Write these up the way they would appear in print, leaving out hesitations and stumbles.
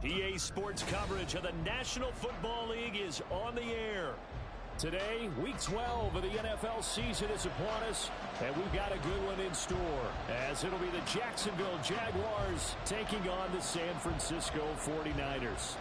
EA Sports coverage of the National Football League is on the air. Today, Week 12 of the NFL season is upon us, and we've got a good one in store, as it'll be the Jacksonville Jaguars taking on the San Francisco 49ers.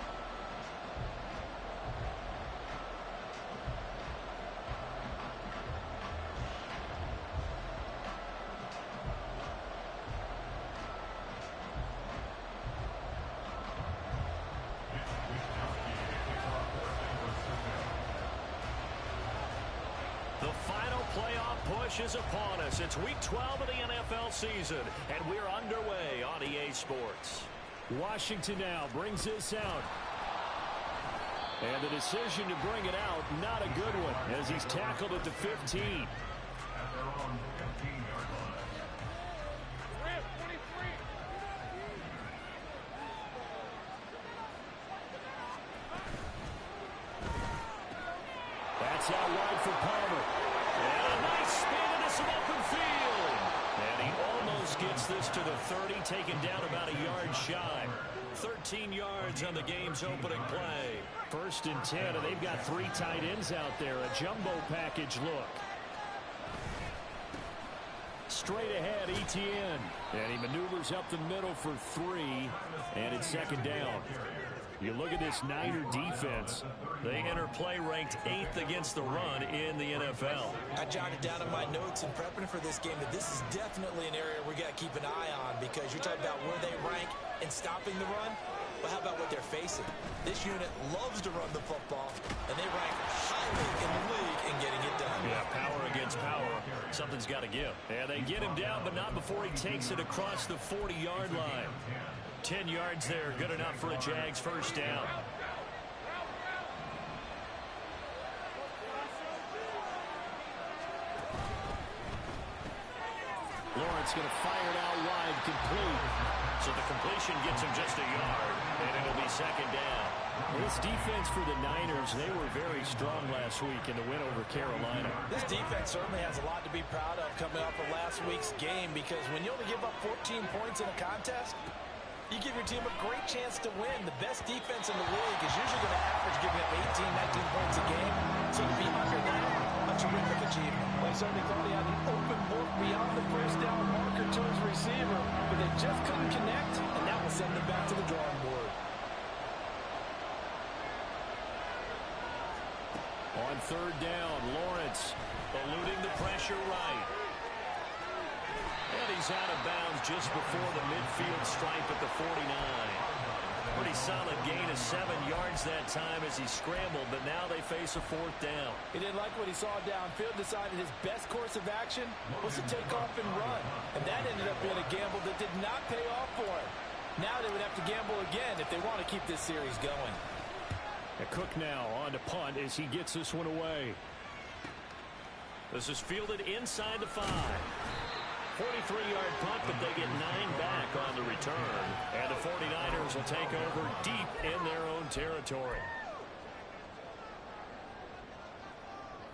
Is upon us. It's Week 12 of the NFL season, and we're underway on EA Sports. Washington now brings this out. And the decision to bring it out, not a good one, as he's tackled at the 15. That's out wide for Palmer. Some open field. And he almost gets this to the 30, taken down about a yard shy. 13 yards on the game's opening play. 1st and 10, and they've got 3 tight ends out there. A jumbo package look. Straight ahead, Etienne. And he maneuvers up the middle for 3, and it's 2nd down. You look at this Niner defense. They enter play ranked 8th against the run in the NFL. I jotted down in my notes in prepping for this game that this is definitely an area we got to keep an eye on, because you're talking about where they rank in stopping the run. But how about what they're facing? This unit loves to run the football, and they rank highly in the league in getting it done. Yeah, power against power. Something's got to give. And they get him down, but not before he takes it across the 40-yard line. 10 yards there, good enough for a Jags 1st down. Lawrence going to fire it out wide, complete. So the completion gets him just a yard, and it'll be 2nd down. This defense for the Niners, they were very strong last week in the win over Carolina. This defense certainly has a lot to be proud of coming off of last week's game, because when you only give up 14 points in a contest, you give your team a great chance to win. The best defense in the league is usually going to average giving up 18, 19 points a game. So to be under that, a terrific achievement. They certainly thought he had an open look beyond the 1st down marker to his receiver, but they just couldn't connect, and that will send them back to the drawing board. On 3rd down, Lawrence eluding the pressure right. And he's out of bounds just before the midfield stripe at the 49. Pretty solid gain of 7 yards that time as he scrambled, but now they face a 4th down. He didn't like what he saw downfield, decided his best course of action was to take off and run. And that ended up being a gamble that did not pay off for him. Now they would have to gamble again if they want to keep this series going. And Cook now on to punt as he gets this one away. This is fielded inside the 5. 43-yard punt, but they get 9 back on the return. And the 49ers will take over deep in their own territory.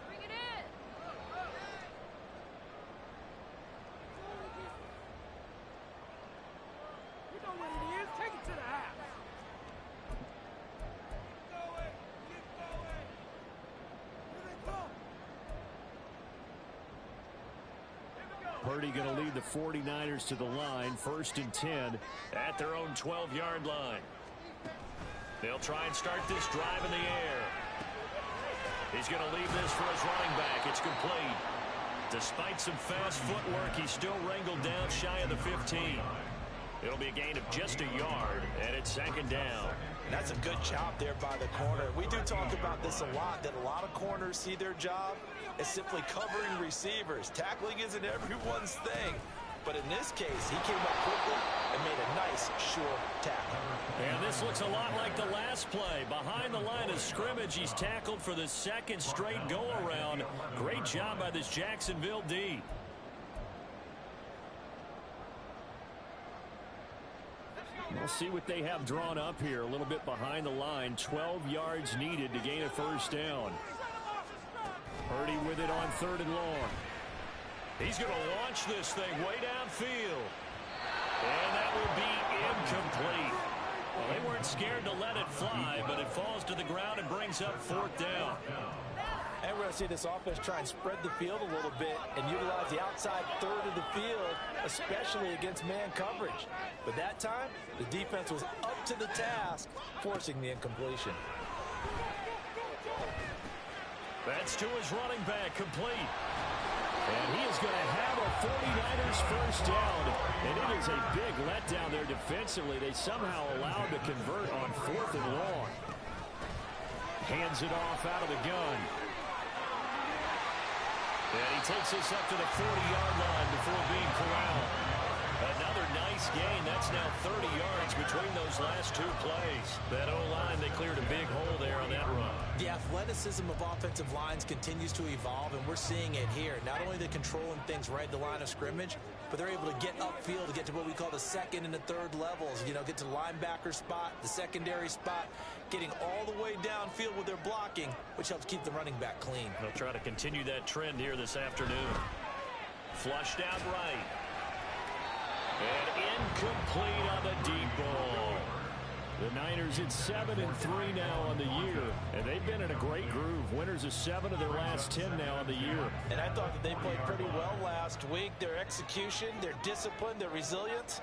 Bring it in. You know what it is. Take it to the house. Purdy going to lead the 49ers to the line, 1st and 10 at their own 12-yard line. They'll try and start this drive in the air. He's going to leave this for his running back. It's complete. Despite some fast footwork, he's still wrangled down shy of the 15. It'll be a gain of just a yard, and it's 2nd down. That's a good job there by the corner. We do talk about this a lot, that a lot of corners see their job as simply covering receivers. Tackling isn't everyone's thing. But in this case, he came up quickly and made a nice, short tackle. And this looks a lot like the last play. Behind the line of scrimmage, he's tackled for the 2nd straight go-around. Great job by this Jacksonville D. We'll see what they have drawn up here. A little bit behind the line. 12 yards needed to gain a 1st down. Purdy with it on 3rd and long. He's going to launch this thing way downfield. And that will be incomplete. Well, they weren't scared to let it fly, but it falls to the ground and brings up 4th down. And we're going to see this offense try and spread the field a little bit and utilize the outside third of the field, especially against man coverage. But that time, the defense was up to the task, forcing the incompletion. That's to his running back, complete. And he is going to have a 49ers first down. And it is a big letdown there defensively. They somehow allowed to convert on 4th and long. Hands it off out of the gun. And he takes us up to the 40-yard line before being corralled. Another nice gain. That's now 30 yards between those last 2 plays. That O-line, they cleared a big hole there on that run. The athleticism of offensive lines continues to evolve, and we're seeing it here. Not only are they controlling things right at the line of scrimmage, but they're able to get upfield to get to what we call the second and the third levels. You know, get to the linebacker spot, the secondary spot, getting all the way downfield with their blocking, which helps keep the running back clean. They'll try to continue that trend here this afternoon. Flushed out right. And incomplete on the deep ball. The Niners at 7-3 now on the year, and they've been in a great groove. Winners of 7 of their last 10 now on the year. And I thought that they played pretty well last week. Their execution, their discipline, their resilience,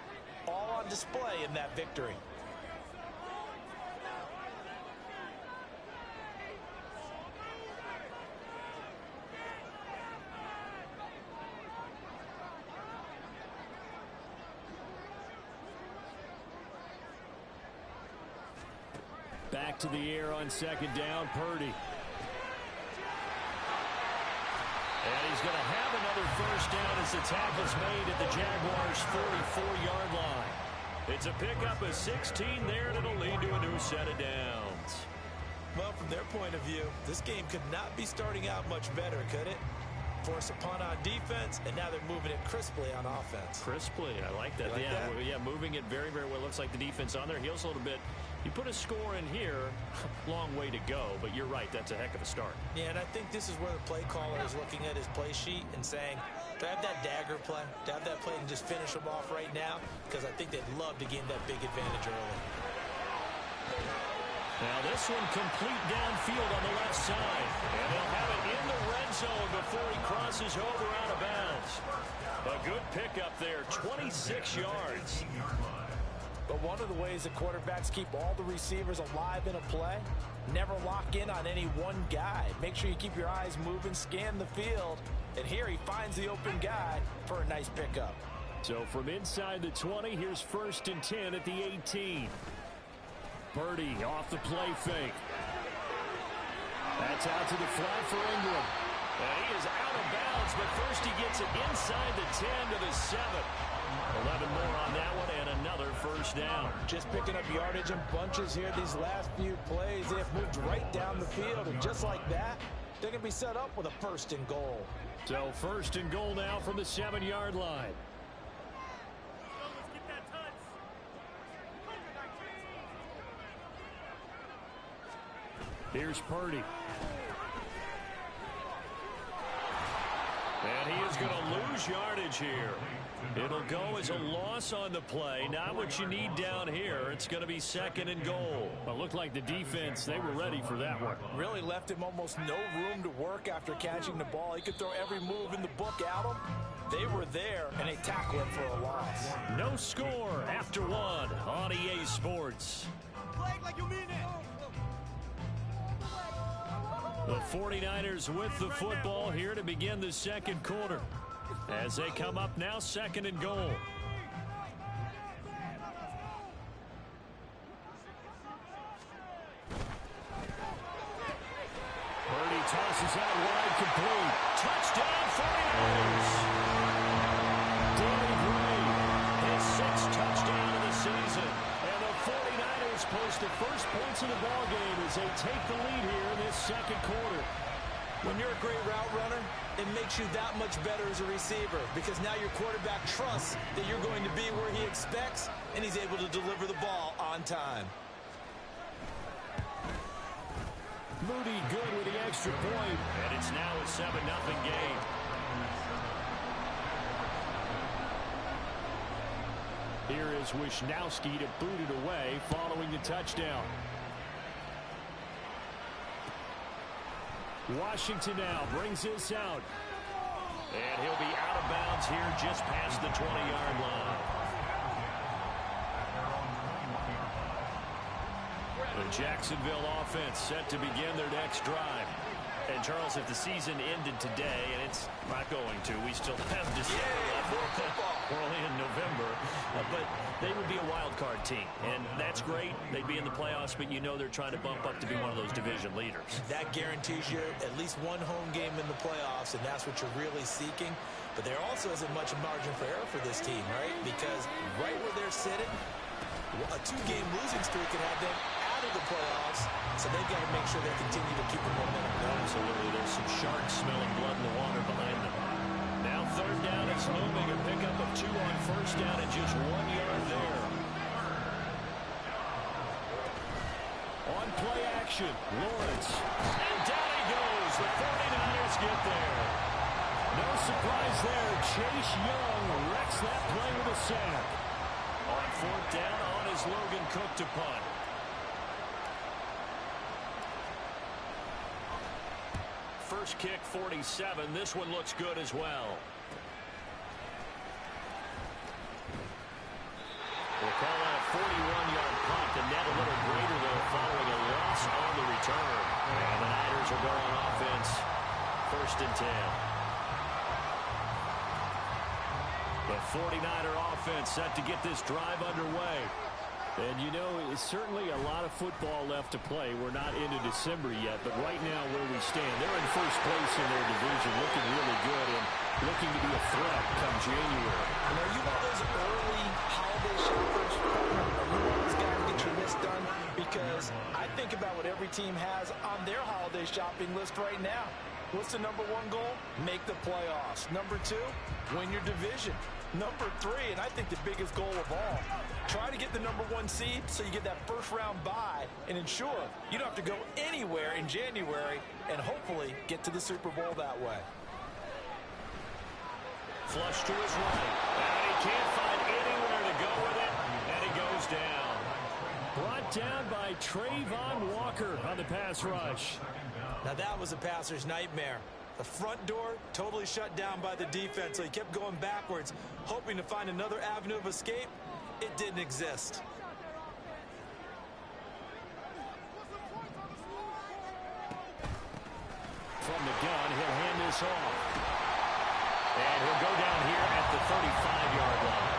all on display in that victory. Back to the air on 2nd down, Purdy. And he's going to have another first down as the tackle's made at the Jaguars' 44-yard line. It's a pickup of 16 there, and it'll lead to a new set of downs. Well, from their point of view, this game could not be starting out much better, could it? Force a punt on defense, and now they're moving it crisply on offense. Crisply, I like that. Like that? Yeah, moving it very, very well. Looks like the defense on their heels a little bit. You put a score in here, long way to go, but you're right, that's a heck of a start. Yeah, and I think this is where the play caller is looking at his play sheet and saying, do I have that dagger play? Do I have that play and just finish them off right now? Because I think they'd love to gain that big advantage early. Now this one complete downfield on the left side. And they'll have it in the red zone before he crosses over out of bounds. A good pickup there, 26 yards. But one of the ways that quarterbacks keep all the receivers alive in a play, never lock in on any one guy. Make sure you keep your eyes moving, scan the field. And here he finds the open guy for a nice pickup. So from inside the 20, here's 1st and 10 at the 18. Purdy off the play fake. That's out to the flat for Ingram. And he is out of bounds, but first he gets it inside the 10 to the 7. 11 more on that one and another first down. Just picking up yardage in bunches here these last few plays. They have moved right down the field, and just like that, they're going to be set up with a 1st and goal. So 1st and goal now from the 7-yard line. Here's Purdy. And he is going to lose yardage here. It'll go as a loss on the play. Not what you need down here. It's going to be 2nd and goal. Well, it looked like the defense, they were ready for that one. Really left him almost no room to work after catching the ball. He could throw every move in the book at him. They were there, and they tackled him for a loss. No score after one on EA Sports. Play like you mean it. The 49ers with the football here to begin the 2nd quarter. As they come up now, 2nd and goal. Purdy tosses out wide, complete. Touchdown 49ers. Danny Gray, his 6th touchdown of the season. And the 49ers post the first points of the ballgame as they take the lead here in this 2nd quarter. When you're a great route runner, it makes you that much better as a receiver because now your quarterback trusts that you're going to be where he expects, and he's able to deliver the ball on time. Moody good with the extra point, and it's now a 7-0 game. Here is Wisnowski to boot it away following the touchdown. Washington now brings this out. And he'll be out of bounds here just past the 20-yard line. The Jacksonville offense set to begin their next drive. And, Charles, if the season ended today, and it's not going to, we still have December left. We're only in November. But they would be a wild card team, and that's great. They'd be in the playoffs, but you know they're trying to bump up to be one of those division leaders. That guarantees you at least one home game in the playoffs, and that's what you're really seeking. But there also isn't much margin for error for this team, right? Because right where they're sitting, a two-game losing streak could have them out of the playoffs, so they've got to make sure they continue to keep the momentum going. Absolutely. There's some sharks smelling blood in the water behind them. Now third down is looming. A pickup of 2 on first down and just 1 yard there. On play action, Lawrence. And down he goes. The 49ers get there. No surprise there. Chase Young wrecks that play with a sack. On fourth down, on is Logan Cook to punt. First kick, 47. This one looks good as well. We'll call that a 41-yard punt. The net a little greater, though, following a loss on the return. And the Niners will go on offense. First and 10. The 49er offense set to get this drive underway. And, you know, it's certainly a lot of football left to play. We're not into December yet, but right now where we stand, they're in first place in their division, looking really good and looking to be a threat come January. And are you one of those early holiday shoppers? Are you one of those guys to get your list done? Because I think about what every team has on their holiday shopping list right now. What's the number 1 goal? Make the playoffs. Number 2, win your division. Number 3, and I think the biggest goal of all, try to get the number 1 seed so you get that first-round bye and ensure you don't have to go anywhere in January and hopefully get to the Super Bowl that way. Flush to his right. And he can't find anywhere to go with it, and he goes down. Brought down by Trayvon Walker on the pass rush. Now that was a passer's nightmare. The front door totally shut down by the defense, so he kept going backwards, hoping to find another avenue of escape. It didn't exist. From the gun, he'll hand this off. And he'll go down here at the 35-yard line.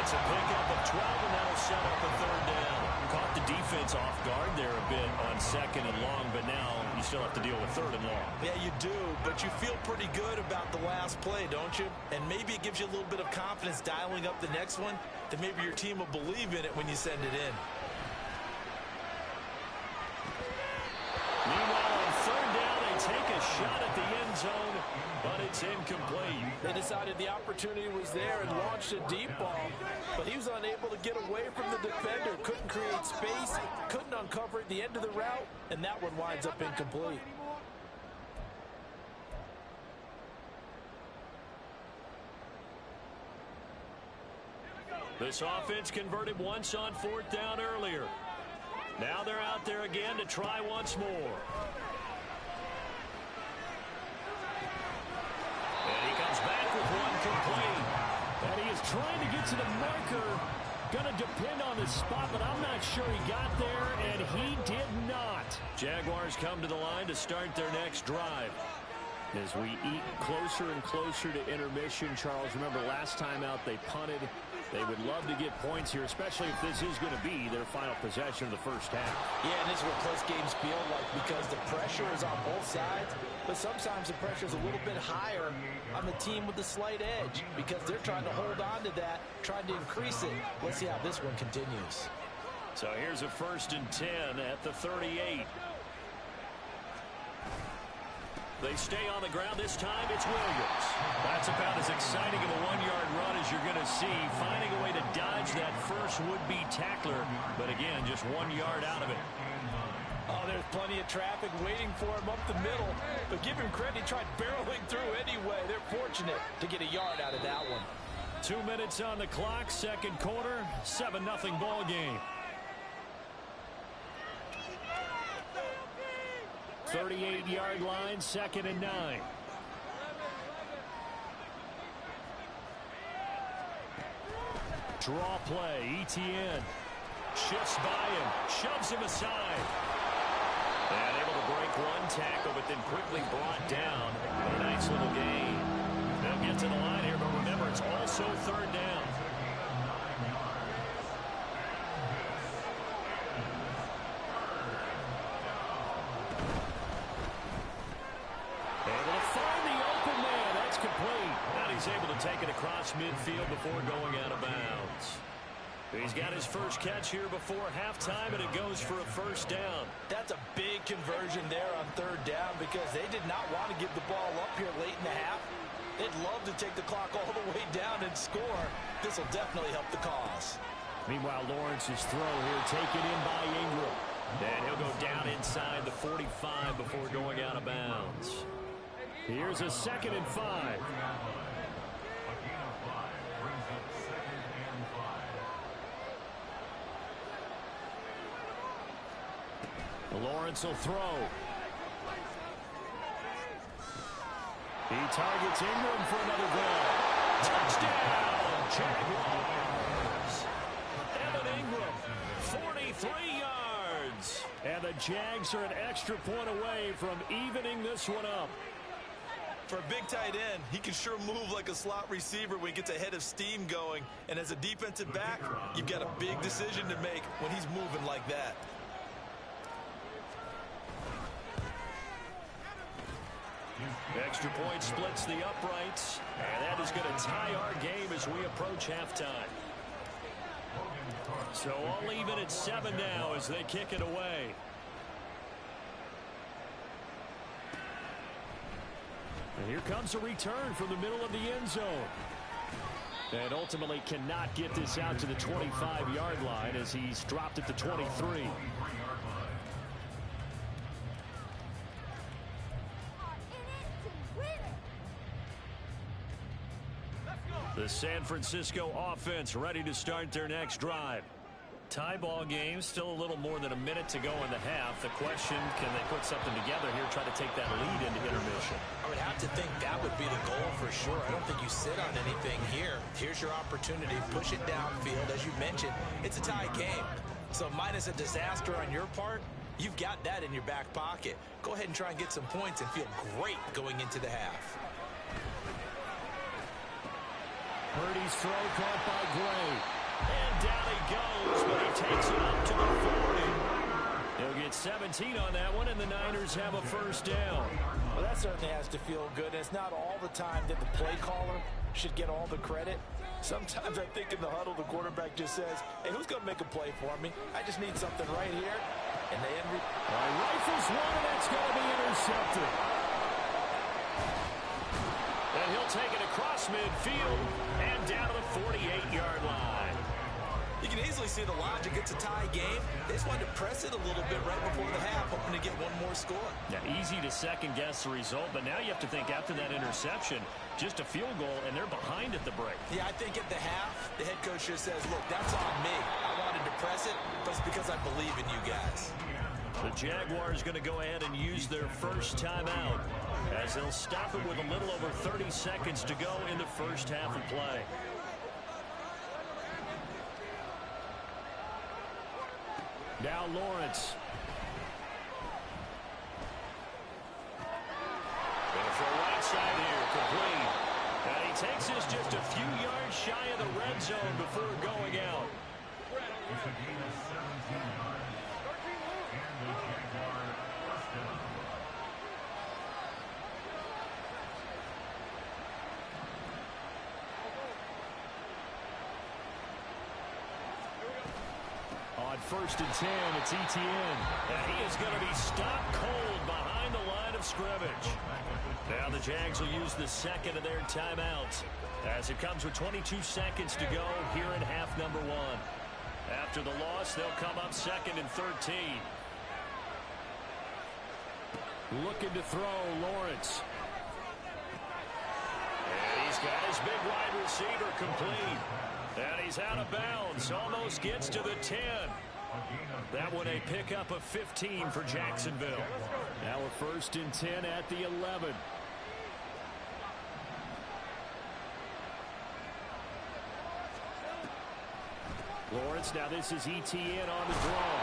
It's a pickup of 12, and that'll set up a third down. Caught the defense off guard there a bit on second and long, but now you still have to deal with third and long. Yeah, you do, but you feel pretty good about the last play, don't you? And maybe it gives you a little bit of confidence dialing up the next one, that maybe your team will believe in it when you send it in. Meanwhile, on third down, they take a shot at the end zone, but it's incomplete. They decided the opportunity was there and launched a deep ball, but he was unable to get away from the defender, couldn't create space, couldn't uncover at the end of the route, and that one winds up incomplete. This offense converted once on fourth down earlier. Now they're out there again to try once more. And he comes back with one complete. And he is trying to get to the marker. Going to depend on the spot, but I'm not sure he got there, and he did not. Jaguars come to the line to start their next drive. As we eat closer and closer to intermission, Charles, remember last time out they punted. They would love to get points here, especially if this is going to be their final possession of the first half. Yeah, and this is what close games feel like because the pressure is on both sides, but sometimes the pressure is a little bit higher on the team with the slight edge because they're trying to hold on to that, trying to increase it. Let's see how this one continues. So here's a 1st and 10 at the 38. They stay on the ground. This time it's Williams. That's about as exciting of a one-yard run as you're going to see. Finding a way to dodge that first would-be tackler. But again, just 1 yard out of it. Oh, there's plenty of traffic waiting for him up the middle. But give him credit, he tried barreling through anyway. They're fortunate to get a yard out of that one. 2 minutes on the clock, second quarter, 7-0 ball game. 38-yard line, 2nd and 9. Draw play, ETN. Shifts by him, shoves him aside. And able to break one tackle, but then quickly brought down. A nice little gain. They'll get to the line here, but remember, it's also 3rd down. Able to find the open man. That's complete. And he's able to take it across midfield before going out of bounds. He's got his first catch here before halftime, and it goes for a 1st down. That's a big conversion there on 3rd down because they did not want to give the ball up here late in the half. They'd love to take the clock all the way down and score. This will definitely help the cause. Meanwhile, Lawrence's throw here taken in by Ingram. And he'll go down inside the 45 before going out of bounds. Here's a 2nd and 5. Lawrence will throw. He targets Ingram for another grab. Touchdown, Jaguars. Evan Ingram, 43 yards. And the Jags are an extra point away from evening this one up. For a big tight end, he can sure move like a slot receiver when he gets a head of steam going. And as a defensive back, you've got a big decision to make when he's moving like that. Extra point splits the uprights, and that is going to tie our game as we approach halftime. So all even at 7 now as they kick it away. And here comes a return from the middle of the end zone. And ultimately cannot get this out to the 25-yard line as he's dropped at the 23. The San Francisco offense ready to start their next drive. Tie ball game, still a little more than a minute to go in the half. The question, can they put something together here, try to take that lead into intermission? I would have to think that would be the goal for sure. I don't think you sit on anything here. Here's your opportunity. Push it downfield. As you mentioned, it's a tie game. So minus a disaster on your part, you've got that in your back pocket. Go ahead and try and get some points and feel great going into the half. Purdy's throw caught by Gray. And down he goes, but he takes it up to the 40. He'll get 17 on that one, and the Niners have a 1st down. Well, that certainly has to feel good. And it's not all the time that the play caller should get all the credit. Sometimes I think in the huddle, the quarterback just says, hey, who's going to make a play for me? I just need something right here. And they rifles one, and that's going to be intercepted. And he'll take it across midfield and down to the 48-yard line. You can easily see the logic. It's a tie game. They just wanted to press it a little bit right before the half, hoping to get one more score. Yeah, easy to second-guess the result, but now you have to think after that interception, just a field goal, and they're behind at the break. Yeah, I think at the half, the head coach just says, look, that's on me. I wanted to press it, but it's because I believe in you guys. The Jaguars going to go ahead and use their first timeout as they'll stop it with a little over 30 seconds to go in the first half of play. Now Lawrence. Going to throw right side here, complete. And he takes this just a few yards shy of the red zone before going out. On 1st and 10, it's ETN. And he is going to be stopped cold behind the line of scrimmage. Now the Jags will use the second of their timeouts as it comes with 22 seconds to go here in half number 1. After the loss, they'll come up 2nd and 13. Looking to throw, Lawrence. And these guys big wide receiver complete. And he's out of bounds. Almost gets to the 10. That one a pickup of 15 for Jacksonville. Now a 1st and 10 at the 11. Lawrence, now this is ETN on the draw.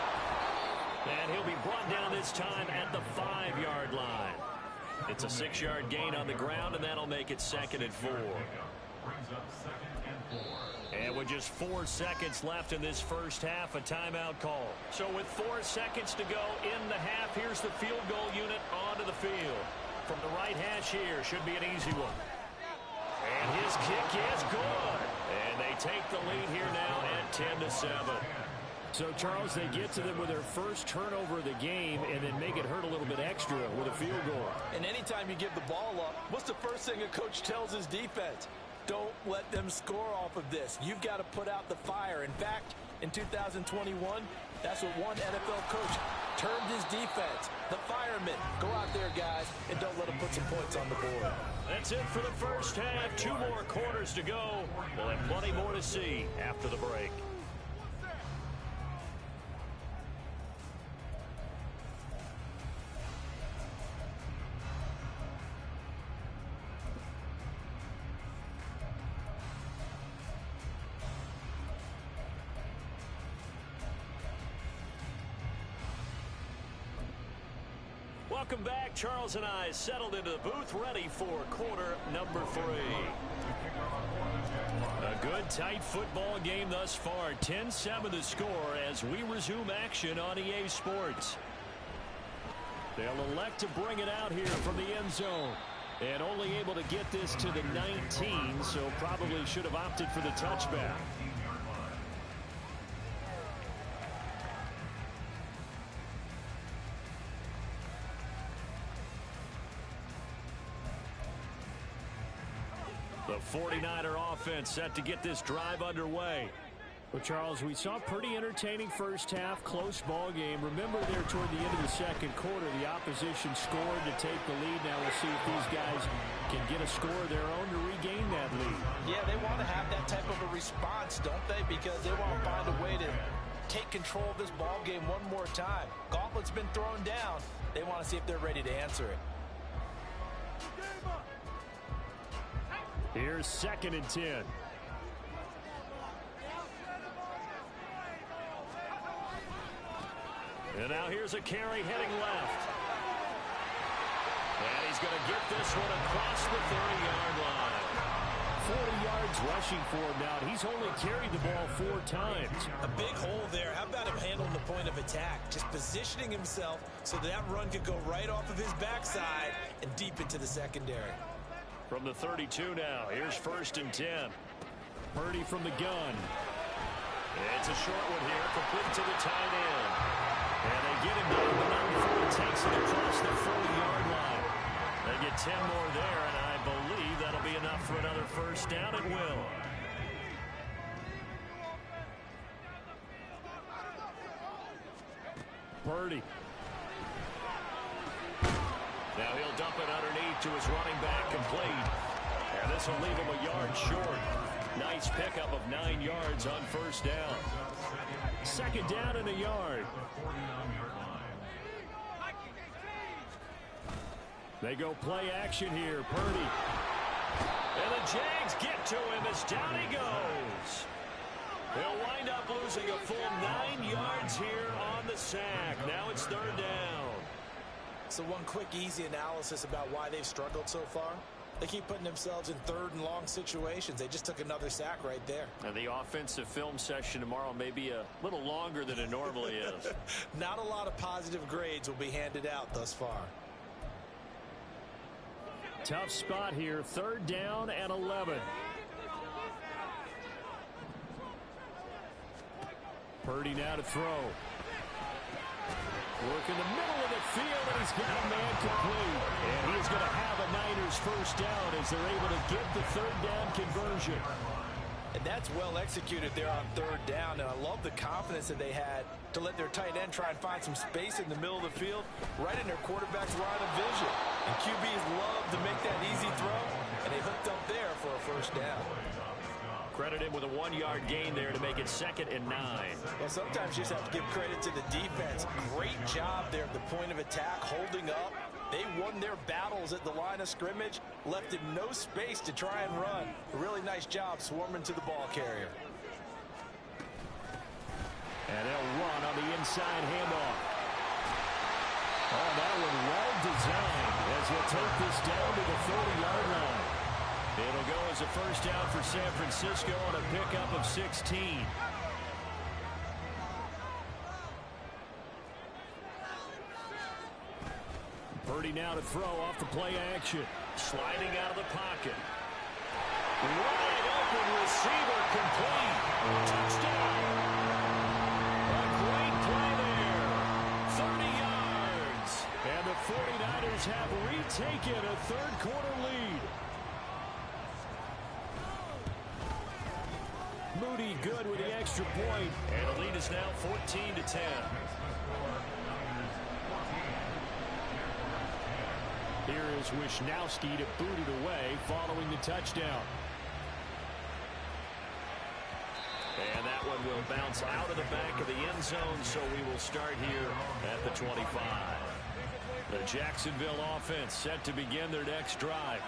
And he'll be brought down this time at the 5-yard line. It's a 6-yard gain on the ground, and that'll make it 2nd and 4. And with just 4 seconds left in this first half, a timeout call. So with 4 seconds to go in the half, here's the field goal unit onto the field. From the right hash here, should be an easy one. And his kick is good. And they take the lead here now at 10-7. So, Charles, they get to them with their first turnover of the game and then make it hurt a little bit extra with a field goal. And anytime you give the ball up, what's the first thing a coach tells his defense? Don't let them score off of this. You've got to put out the fire. In fact, in 2021, that's what one NFL coach termed his defense. The firemen. Go out there, guys, and don't let them put some points on the board. That's it for the first half. 2 more quarters to go. We'll have plenty more to see after the break. Welcome back. Charles and I settled into the booth, ready for quarter number 3. A good, tight football game thus far. 10-7 the score as we resume action on EA Sports. They'll elect to bring it out here from the end zone. And only able to get this to the 19, so probably should have opted for the touchback. The 49er offense set to get this drive underway. Well, Charles, we saw a pretty entertaining first half, close ball game. Remember there toward the end of the second quarter, the opposition scored to take the lead. Now we'll see if these guys can get a score of their own to regain that lead. Yeah, they want to have that type of a response, don't they? Because they want to find a way to take control of this ball game one more time. Gauntlet's been thrown down. They want to see if they're ready to answer it. Here's 2nd and 10. And now here's a carry heading left. And he's going to get this one across the 30-yard line. 40 yards rushing for him now. He's only carried the ball 4 times. A big hole there. How about him handling the point of attack? Just positioning himself so that run could go right off of his backside and deep into the secondary. From the 32 now, here's 1st and 10. Purdy from the gun. It's a short one here, complete to the tight end. And they get him down the number 4, takes it across the 40-yard line. They get 10 more there, and I believe that'll be enough for another first down. It will. Purdy. Now he'll dump it underneath to his running back, complete. And this will leave him a yard short. Nice pickup of 9 yards on first down. 2nd down and a yard. They go play action here. Purdy. And the Jags get to him as down he goes. He'll wind up losing a full 9 yards here on the sack. Now it's 3rd down. So one quick, easy analysis about why they've struggled so far. They keep putting themselves in 3rd and long situations. They just took another sack right there. And the offensive film session tomorrow may be a little longer than it normally is. Not a lot of positive grades will be handed out thus far. Tough spot here. 3rd down and 11. Purdy now to throw. Work in the middle of the field, and he's got a man complete. And he's going to have a Niners first down as they're able to get the 3rd down conversion. And that's well executed there on 3rd down. And I love the confidence that they had to let their tight end try and find some space in the middle of the field, right in their quarterback's line of vision. And QBs love to make that easy throw, and they hooked up there for a first first down. Credit him with a 1-yard gain there to make it 2nd and 9. Well, sometimes you just have to give credit to the defense. Great job there at the point of attack, holding up. They won their battles at the line of scrimmage, left him no space to try and run. A really nice job swarming to the ball carrier. And they'll run on the inside handoff. Oh, that one well designed as he'll take this down to the 40-yard line. It'll go as a first down for San Francisco on a pickup of 16. Purdy now to throw off the play action. Sliding out of the pocket. Wide open receiver complete. Touchdown. A great play there. 30 yards. And the 49ers have retaken a third-quarter lead. Moody good with the extra point. And the lead is now 14-10. Here is Wisnowski to boot it away following the touchdown. And that one will bounce out of the back of the end zone, so we will start here at the 25. The Jacksonville offense set to begin their next drive.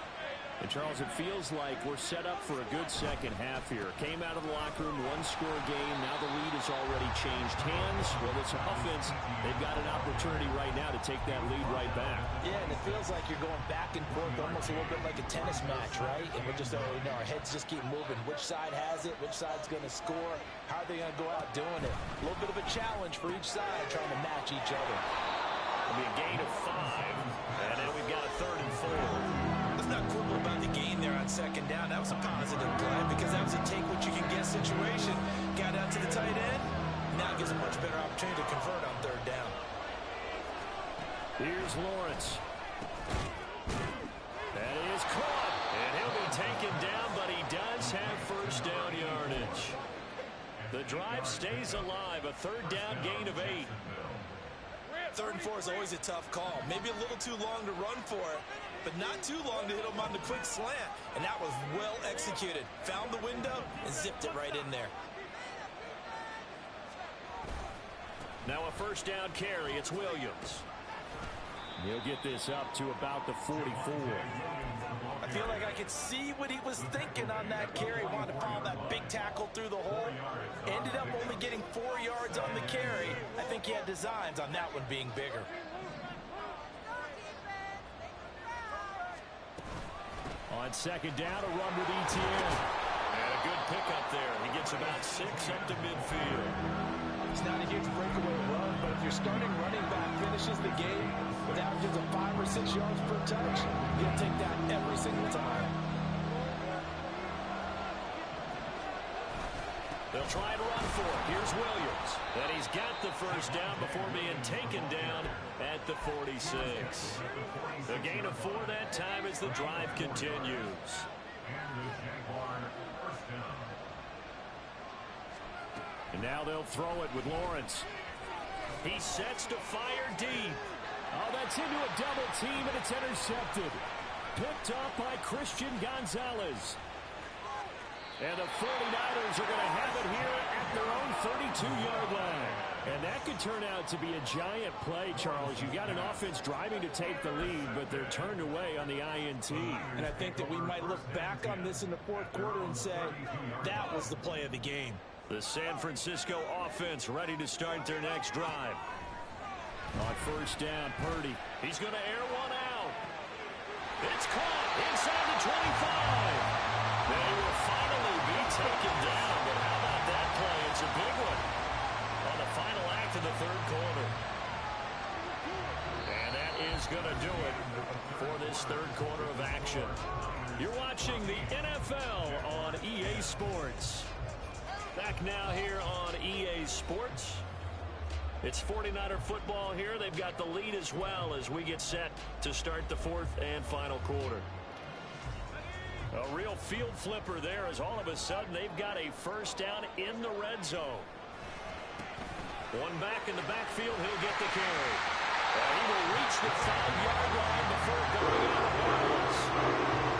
And, Charles, it feels like we're set up for a good second half here. Came out of the locker room, one-score game. Now the lead has already changed hands. Well, this offense, they've got an opportunity right now to take that lead right back. Yeah, and it feels like you're going back and forth, almost a little bit like a tennis match, right? And we're just, our heads just keep moving. Which side has it? Which side's going to score? How are they going to go out doing it? A little bit of a challenge for each side, trying to match each other. It'll be a gain of 5. And then we've got a 3rd and 4. Not quibble about the gain there on 2nd down. That was a positive play because that was a take-what-you-can-get situation. Got out to the tight end. Now gives a much better opportunity to convert on 3rd down. Here's Lawrence. That is caught. And he'll be taken down, but he does have first down yardage. The drive stays alive. A 3rd down gain of 8. 3rd and 4 is always a tough call. Maybe a little too long to run for it, but not too long to hit him on the quick slant. And that was well executed. Found the window and zipped it right in there. Now a first down carry. It's Williams. He'll get this up to about the 44. I feel like I could see what he was thinking on that carry. Wanted to follow that big tackle through the hole. Ended up only getting 4 yards on the carry. I think he had designs on that one being bigger. On 2nd down, a run with ETN. And a good pickup there. He gets about 6 up to midfield. It's not a huge breakaway run, but if your starting running back finishes the game with averages of 5 or 6 yards per touch, you'll take that every single time. They'll try and run for it. Here's Williams. And he's got the first down before being taken down at the 46. The gain of 4 that time as the drive continues. And now they'll throw it with Lawrence. He sets to fire deep. Oh, that's into a double team, and it's intercepted. Picked up by Christian Gonzalez. And the 49ers are going to have it here at their own 32-yard line. And that could turn out to be a giant play, Charles. You've got an offense driving to take the lead, but they're turned away on the INT. And I think that we might look back on this in the 4th quarter and say, that was the play of the game. The San Francisco offense ready to start their next drive. On first down, Purdy. He's going to air one out. It's caught inside the 25. They will finally be taken down, but how about that play? It's a big one on the final act of the 3rd quarter. And that is going to do it for this 3rd quarter of action. You're watching the NFL on EA Sports. Back now here on EA Sports. It's 49er football here. They've got the lead as well as we get set to start the 4th and final quarter. A real field flipper there as all of a sudden they've got a first down in the red zone. One back in the backfield. He'll get the carry. He will reach the 5-yard line before going out of bounds.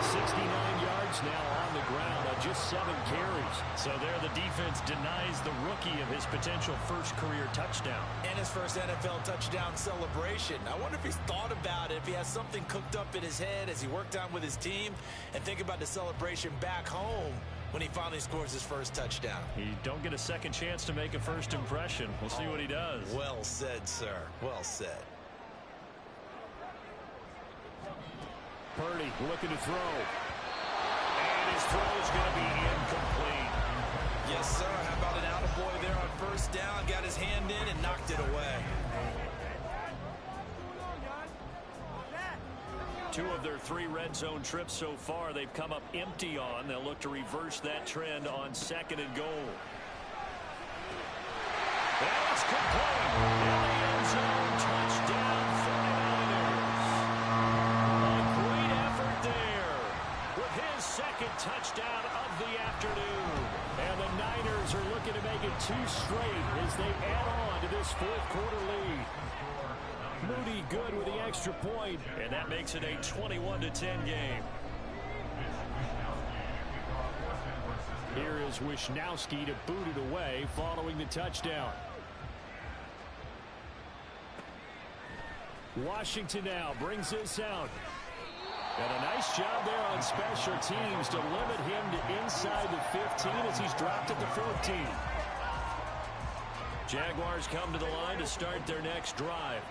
69 yards now on the ground. just 7 carries. So there the defense denies the rookie of his potential first career touchdown. And his first NFL touchdown celebration. I wonder if he's thought about it, if he has something cooked up in his head as he worked on with his team, and think about the celebration back home when he finally scores his first touchdown. You don't get a second chance to make a first impression. We'll see what he does. Well said, sir. Well said. Purdy looking to throw. And his throw is going to be incomplete. Yes, sir. How about an attaboy there on first down? Got his hand in and knocked it away. 2 of their 3 red zone trips so far they've come up empty on. They'll look to reverse that trend on 2nd and goal. And it's complete. In the end zone, touchdown 49ers. A great effort there with his 2nd touchdown of the afternoon. And the Niners are looking to make it 2 straight as they add on to this 4th quarter lead. Moody good with the extra point, and that makes it a 21-10 game. Here is Wisnowski to boot it away following the touchdown. Washington now brings this out. And a nice job there on special teams to limit him to inside the 15 as he's dropped at the 14. Jaguars come to the line to start their next drive.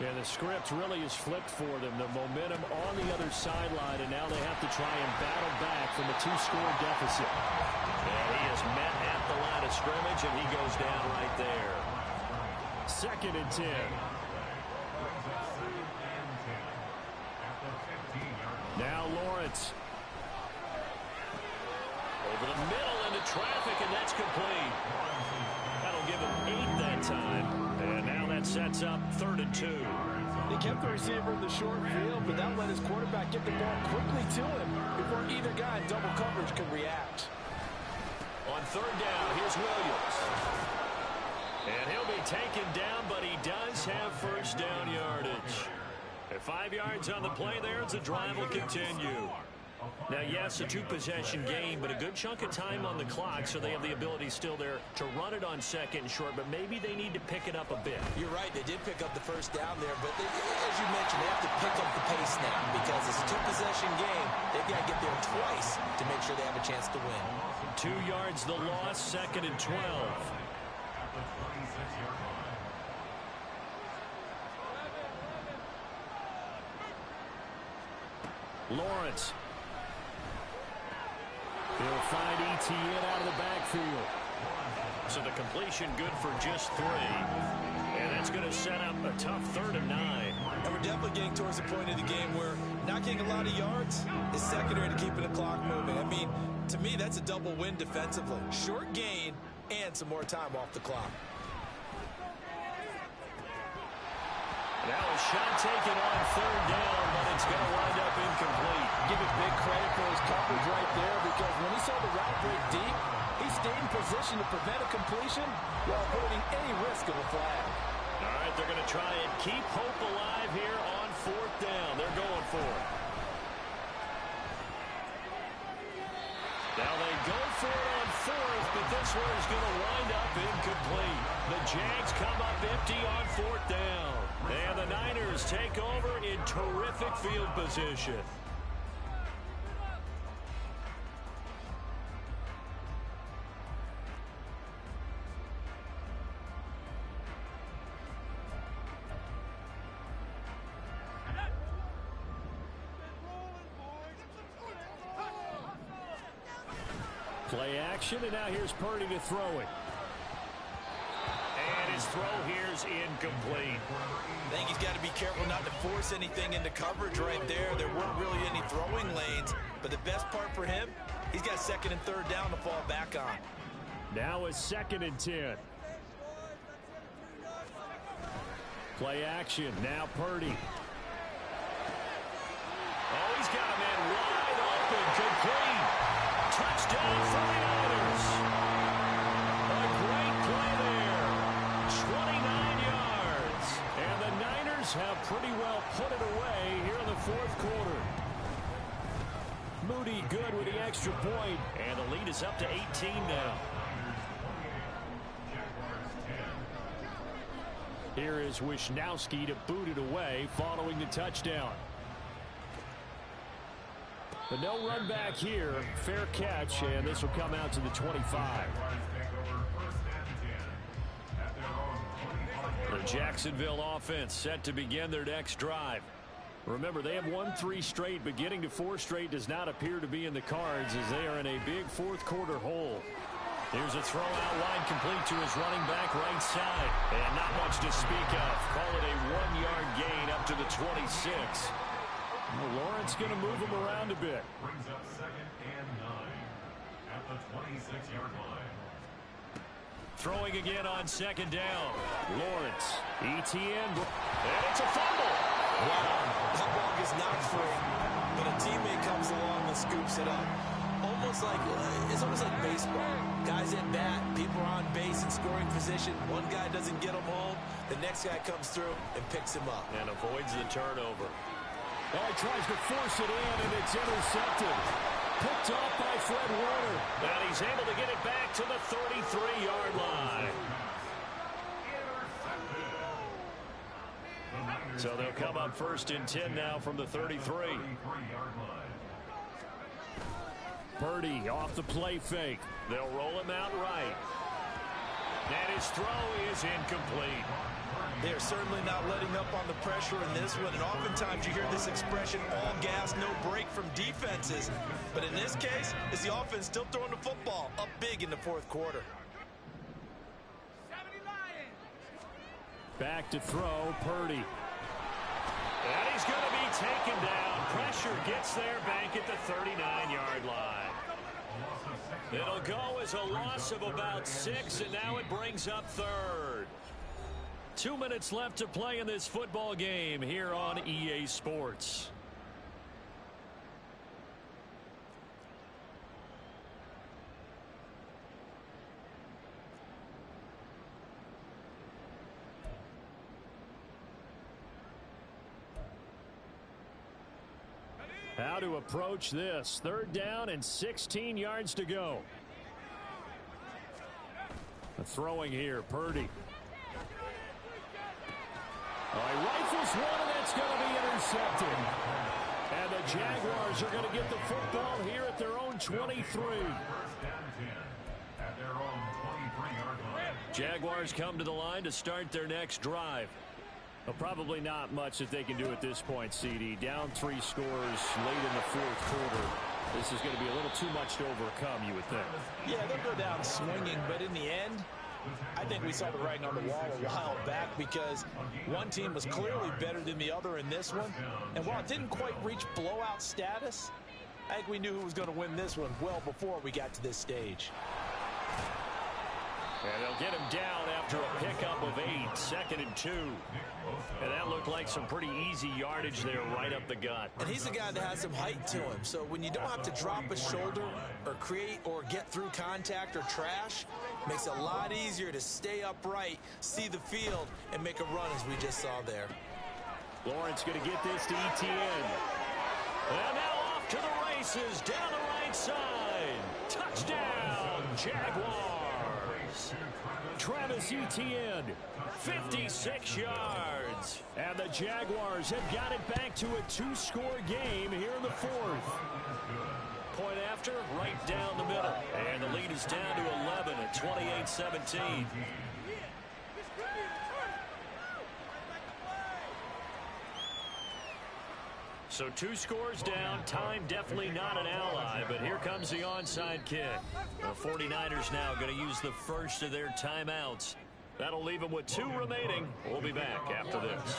And the script really is flipped for them. The momentum on the other sideline, and now they have to try and battle back from a 2-score deficit. And he is met at the line of scrimmage, and he goes down right there. 2nd and 10. Now Lawrence. Over the middle into traffic, and that's complete. That'll give him 8 that time. And now that sets up 3rd and 2. He kept the receiver in the short field, but that let his quarterback get the ball quickly to him before either guy in double coverage could react. On 3rd down, here's Williams. And he'll be taken down, but he does have first down yardage. At 5 yards on the play there, the drive will continue. Now, yes, a 2-possession game, but a good chunk of time on the clock, so they have the ability still there to run it on 2nd and short, but maybe they need to pick it up a bit. You're right, they did pick up the first down there, but as you mentioned, they have to pick up the pace now because it's a 2-possession game. They've got to get there twice to make sure they have a chance to win. 2 yards the loss, 2nd and 12. Lawrence. He'll find ETN out of the backfield. So the completion good for just 3. And that's going to set up a tough 3rd and 9. And we're definitely getting towards the point of the game where not getting a lot of yards is secondary to keeping the clock moving. I mean, to me, that's a double win defensively. Short gain and some more time off the clock. Now a shot taken on 3rd down, but it's going to wind up incomplete. Give him big credit for his coverage right there because when he saw the route break deep, he stayed in position to prevent a completion while avoiding any risk of a flag. All right, they're going to try and keep hope alive here on 4th down. They're going for it. Now they go for it on 4th, but this one is going to wind up incomplete. The Jags come up empty on 4th down. And the Niners take over in terrific field position. Play action, and now here's Purdy to throw it. And his throw here is incomplete. I think he's got to be careful not to force anything into coverage right there. There weren't really any throwing lanes, but the best part for him, he's got 2nd and 3rd down to fall back on. Now a 2nd and 10. Play action, now Purdy. Oh, he's got a man wide open, complete. Touchdown 49ers. A great play there. 29 yards. And the Niners have pretty well put it away here in the 4th quarter. Moody good with the extra point. And the lead is up to 18 now. Here is Wisnowski to boot it away following the touchdown. But no run back here. Fair catch, and this will come out to the 25. The Jacksonville offense set to begin their next drive. Remember, they have won 3 straight, but getting to 4 straight does not appear to be in the cards as they are in a big fourth quarter hole. Here's a throw out wide, complete to his running back right side. And not much to speak of. Call it a 1-yard gain up to the 26. Well, Lawrence going to move him around a bit. Brings up 2nd and 9 at the 26-yard line. Throwing again on 2nd down. Lawrence, ETN, and it's a fumble. Wow, that ball gets knocked free, but a teammate comes along and scoops it up. It's almost like baseball. Guys at bat, people are on base in scoring position. One guy doesn't get him home. The next guy comes through and picks him up. And avoids the turnover. Oh, he tries to force it in, and it's intercepted. Picked off by Fred Warner. And he's able to get it back to the 33-yard line. So they'll come up 1st and 10 now from the 33. Purdy off the play fake. They'll roll him out right. And his throw is incomplete. They're certainly not letting up on the pressure in this one, and oftentimes you hear this expression, all gas, no break from defenses. But in this case, it's the offense still throwing the football up big in the fourth quarter. Back to throw, Purdy. And he's going to be taken down. Pressure gets there back at the 39-yard line. It'll go as a loss of about 6, and now it brings up 3rd. 2 minutes left to play in this football game here on EA Sports. How to approach this. 3rd down and 16 yards to go. Throwing here, Purdy. He rifles one, and that's going to be intercepted. And the Jaguars are going to get the football here at their own 23. Jaguars come to the line to start their next drive. Well, probably not much that they can do at this point, CD. Down 3 scores late in the fourth quarter. This is going to be a little too much to overcome, you would think. Yeah, they'll go down swinging, but in the end, I think we saw the writing on the wall a while back because one team was clearly better than the other in this one. And while it didn't quite reach blowout status, I think we knew who was going to win this one well before we got to this stage. And they'll get him down after a pickup of 8, 2nd and 2. And that looked like some pretty easy yardage there right up the gut. And he's a guy that has some height to him. So when you don't have to drop a shoulder or create or get through contact or trash, makes it a lot easier to stay upright, see the field, and make a run as we just saw there. Lawrence going to get this to ETN. And now off to the races down the right side. Touchdown, Jaguars. Travis Etienne, 56 yards. And the Jaguars have got it back to a 2-score game here in the fourth. Point after, right down the middle. And the lead is down to 11 at 28-17. So 2 scores down. Time definitely not an ally, but here comes the onside kick. The 49ers now going to use the first of their timeouts. That'll leave them with 2 remaining. We'll be back after this.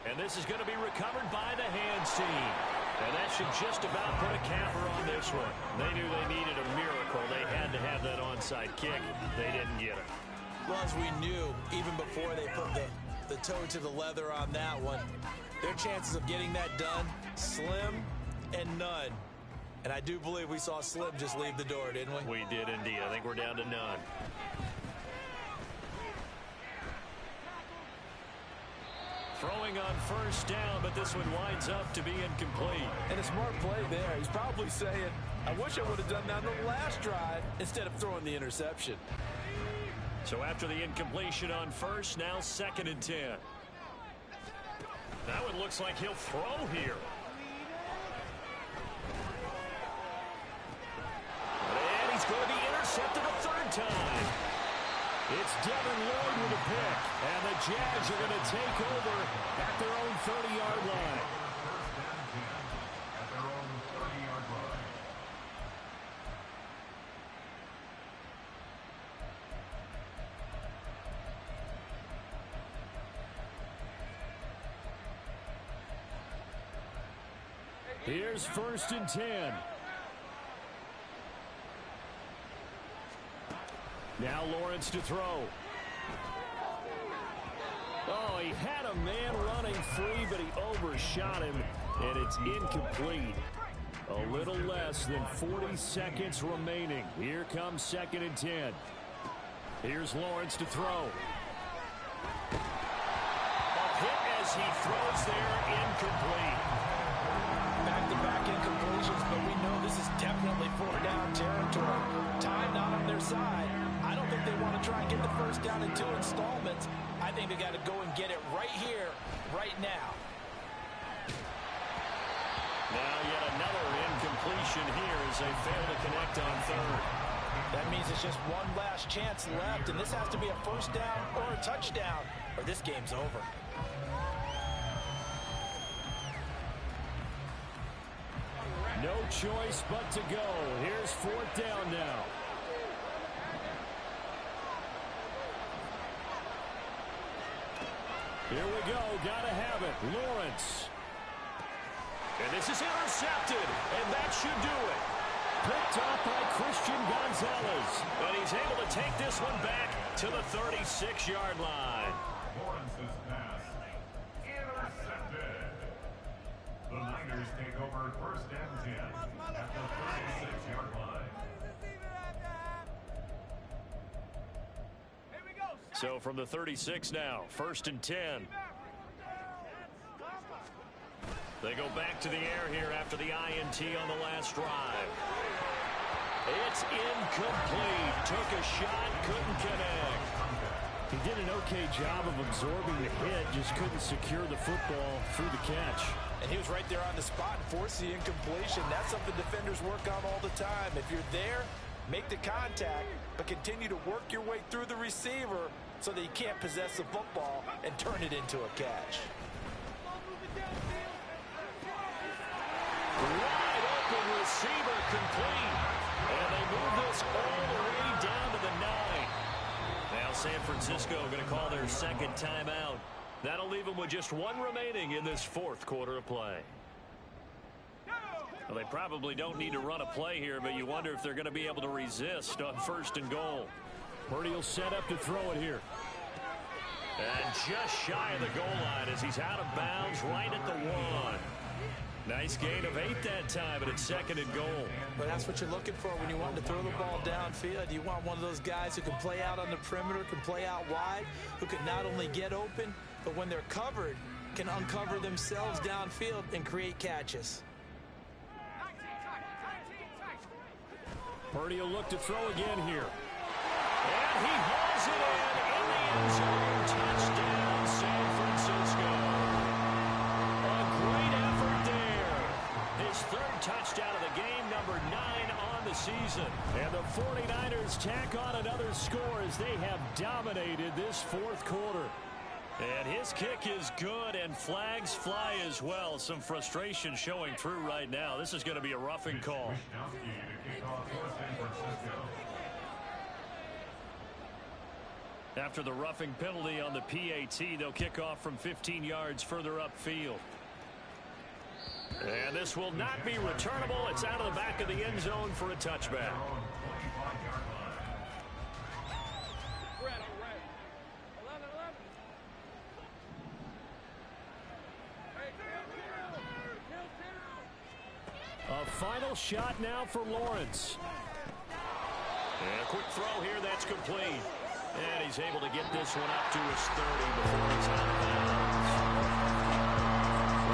And this is going to be recovered by the hands team. And that should just about put a capper on this one. They knew they needed a miracle. They had to have that onside kick. They didn't get it. Well, as we knew, even before they put the toe to the leather on that one, their chances of getting that done, slim and none. And I do believe we saw Slim just leave the door, didn't we? We did indeed. I think we're down to none. Throwing on first down, but this one winds up to be incomplete. And a smart play there. He's probably saying, I wish I would have done that on the last drive instead of throwing the interception. So after the incompletion on first, now 2nd and 10. That one looks like he'll throw here. And he's going to be intercepted a 3rd time. It's Devin Lloyd with a pick. And the Jags are going to take over at their own 30-yard line. At their own 30-yard line. Here's 1st and 10. Now Lawrence to throw. Oh, he had a man running free, but he overshot him, and it's incomplete. A little less than 40 seconds remaining. Here comes 2nd and 10. Here's Lawrence to throw. A hit as he throws there, incomplete. Back-to-back incompletions, but we know this is definitely 4th down territory. Time not on their side. I don't think they want to try and get the 1st down in 2 installments. I think they got to go and get it right here, right now. Now yet another incompletion here as they fail to connect on 3rd. That means it's just one last chance left, and this has to be a 1st down or a touchdown, or this game's over. No choice but to go. Here's 4th down now. Here we go. Gotta have it. Lawrence. And this is intercepted. And that should do it. Picked up by Christian Gonzalez. And he's able to take this one back to the 36-yard line. Lawrence's pass intercepted. The Niners take over 1st and 10 at the 36-yard line. So from the 36 now, 1st and 10. They go back to the air here after the INT on the last drive. It's incomplete. Took a shot, couldn't connect. He did an okay job of absorbing the hit, just couldn't secure the football through the catch. And he was right there on the spot and forced the incompletion. That's something defenders work on all the time. If you're there, make the contact, but continue to work your way through the receiver so that you can't possess the football and turn it into a catch. Wide open receiver complete. And they move this all the way down to the 9. Now San Francisco going to call their 2nd timeout. That'll leave them with just 1 remaining in this 4th quarter of play. Well, they probably don't need to run a play here, but you wonder if they're going to be able to resist on 1st and goal. Purdy will set up to throw it here. And just shy of the goal line as he's out of bounds right at the 1. Nice gain of 8 that time, and it's 2nd and goal. But that's what you're looking for when you want to throw the ball downfield. You want one of those guys who can play out on the perimeter, can play out wide, who can not only get open, but when they're covered, can uncover themselves downfield and create catches. Purdy will look to throw again here. And he hauls it in the end zone. Touchdown, San Francisco. A great effort there. His 3rd touchdown of the game, number 9 on the season. And the 49ers tack on another score as they have dominated this 4th quarter. And his kick is good, and flags fly as well. Some frustration showing through right now. This is going to be a roughing call. After the roughing penalty on the PAT, they'll kick off from 15 yards further upfield. And this will not be returnable. It's out of the back of the end zone for a touchback. A final shot now for Lawrence. And a quick throw here, that's complete. And he's able to get this one up to his 30 before he's out of bounds.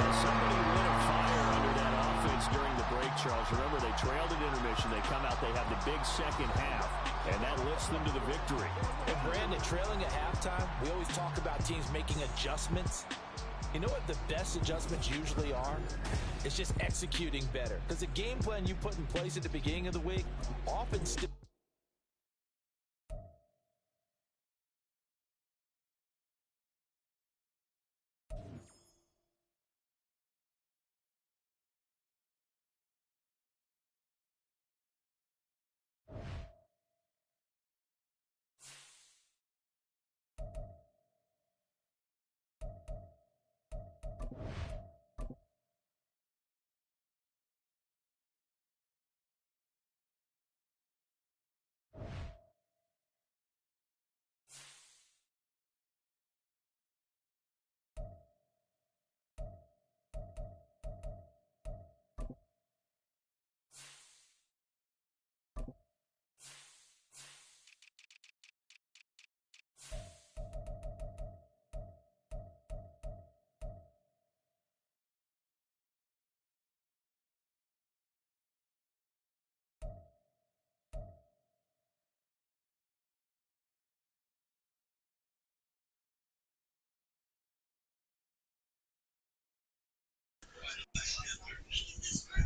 Somebody lit a fire under that offense during the break, Charles. Remember, they trailed at intermission. They come out, they have the big second half, and that lifts them to the victory. And Brandon, trailing at halftime, we always talk about teams making adjustments. You know what the best adjustments usually are? It's just executing better. Because the game plan you put in place at the beginning of the week often still...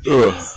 Ugh.